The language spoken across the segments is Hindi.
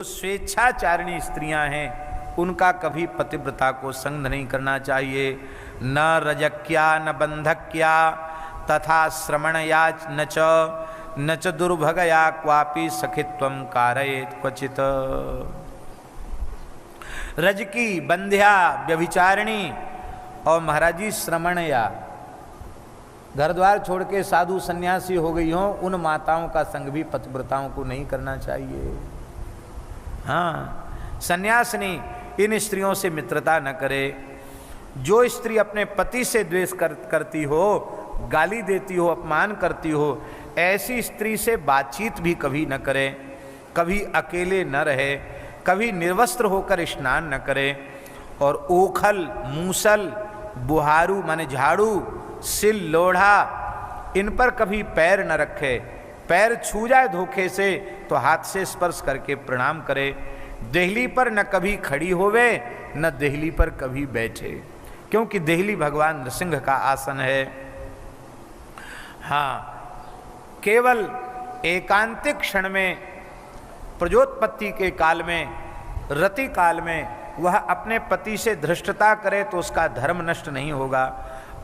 स्वेच्छाचारिणी स्त्रियां हैं उनका कभी पतिव्रता को संग नहीं करना चाहिए। न रजक्या न बंधक्या तथा श्रमणया न च दुर्भगया क्वापि सखित्वं कारयेत् क्वचित्। रजकी, बंध्या, व्यभिचारिणी और महाराज जी श्रमणया, घर द्वार छोड़ के साधु सन्यासी हो गई हों, उन माताओं का संग भी पतिव्रताओं को नहीं करना चाहिए। हाँ, सन्यासिनी इन स्त्रियों से मित्रता न करे। जो स्त्री अपने पति से द्वेष करती हो, गाली देती हो, अपमान करती हो, ऐसी स्त्री से बातचीत भी कभी न करे। कभी अकेले न रहे, कभी निर्वस्त्र होकर स्नान न करे। और ओखल, मूसल, बुहारू माने झाड़ू, सिल, लोढ़ा, इन पर कभी पैर न रखे। पैर छू जाए धोखे से तो हाथ से स्पर्श करके प्रणाम करे। देहली पर न कभी खड़ी होवे, न देहली पर कभी बैठे, क्योंकि देहली भगवान नृसिंह का आसन है। हाँ, केवल एकांतिक क्षण में, प्रजोत्पत्ति के काल में, रति काल में वह अपने पति से धृष्टता करे तो उसका धर्म नष्ट नहीं होगा।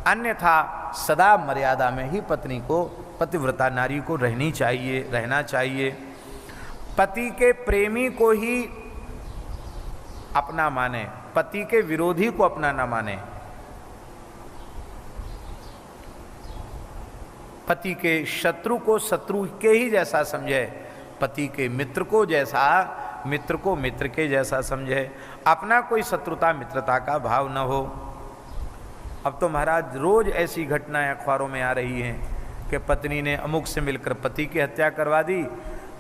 अन्यथा सदा मर्यादा में ही पत्नी को, पतिव्रता नारी को रहना चाहिए। पति के प्रेमी को ही अपना माने, पति के विरोधी को अपना न माने। पति के शत्रु को शत्रु के ही जैसा समझे, पति के मित्र को मित्र के जैसा समझे। अपना कोई शत्रुता मित्रता का भाव न हो। अब तो महाराज रोज ऐसी घटनाएं अखबारों में आ रही हैं कि पत्नी ने अमुक से मिलकर पति की हत्या करवा दी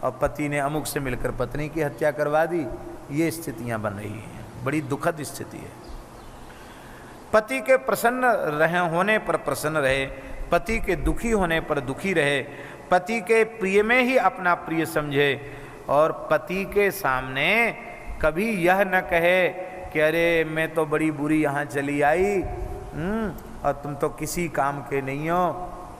और पति ने अमुक से मिलकर पत्नी की हत्या करवा दी। ये स्थितियां बन रही हैं, बड़ी दुखद स्थिति है। पति के प्रसन्न होने पर प्रसन्न रहे, पति के दुखी होने पर दुखी रहे, पति के प्रिय में ही अपना प्रिय समझे और पति के सामने कभी यह न कहे कि अरे मैं तो बड़ी बुरी यहाँ चली आई और तुम तो किसी काम के नहीं हो,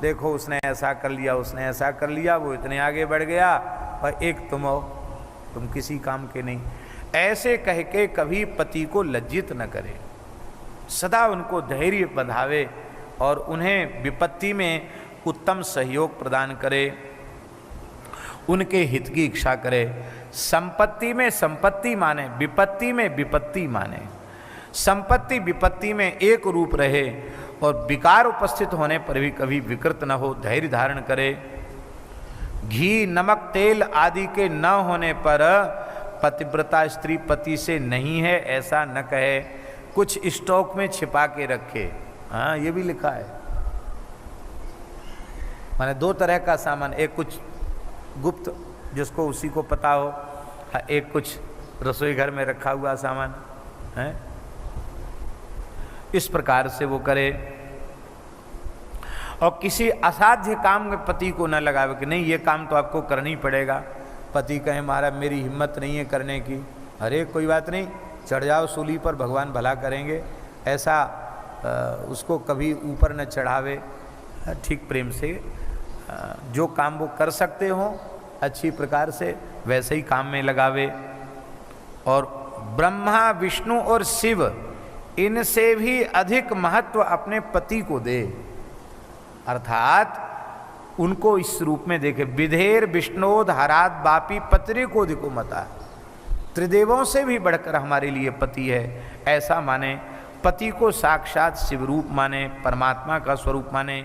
देखो उसने ऐसा कर लिया, उसने ऐसा कर लिया, वो इतने आगे बढ़ गया और एक तुम हो, तुम किसी काम के नहीं। ऐसे कह के कभी पति को लज्जित न करे, सदा उनको धैर्य बंधावे और उन्हें विपत्ति में उत्तम सहयोग प्रदान करे, उनके हित की इच्छा करे। संपत्ति में संपत्ति माने, विपत्ति में विपत्ति माने। संपत्ति विपत्ति में एक रूप रहे और विकार उपस्थित होने पर भी कभी विकृत न हो, धैर्य धारण करे। घी, नमक, तेल आदि के न होने पर पतिव्रता स्त्री पति से नहीं है ऐसा न कहे, कुछ स्टॉक में छिपा के रखे। हाँ, ये भी लिखा है। माने दो तरह का सामान, एक कुछ गुप्त जिसको उसी को पता हो, एक कुछ रसोई घर में रखा हुआ सामान है। इस प्रकार से वो करे और किसी असाध्य काम में पति को न लगावे कि नहीं ये काम तो आपको करना ही पड़ेगा। पति कहे महाराज मेरी हिम्मत नहीं है करने की, अरे कोई बात नहीं, चढ़ जाओ सूली पर, भगवान भला करेंगे। ऐसा उसको कभी ऊपर न चढ़ावे, ठीक प्रेम से जो काम वो कर सकते हो अच्छी प्रकार से वैसे ही काम में लगावे। और ब्रह्मा, विष्णु और शिव इनसे भी अधिक महत्व अपने पति को दे, अर्थात उनको इस रूप में देखे। विधेर विष्णोद हरात बापी पत्रे को दिको मता, त्रिदेवों से भी बढ़कर हमारे लिए पति है, ऐसा माने। पति को साक्षात शिव रूप माने, परमात्मा का स्वरूप माने।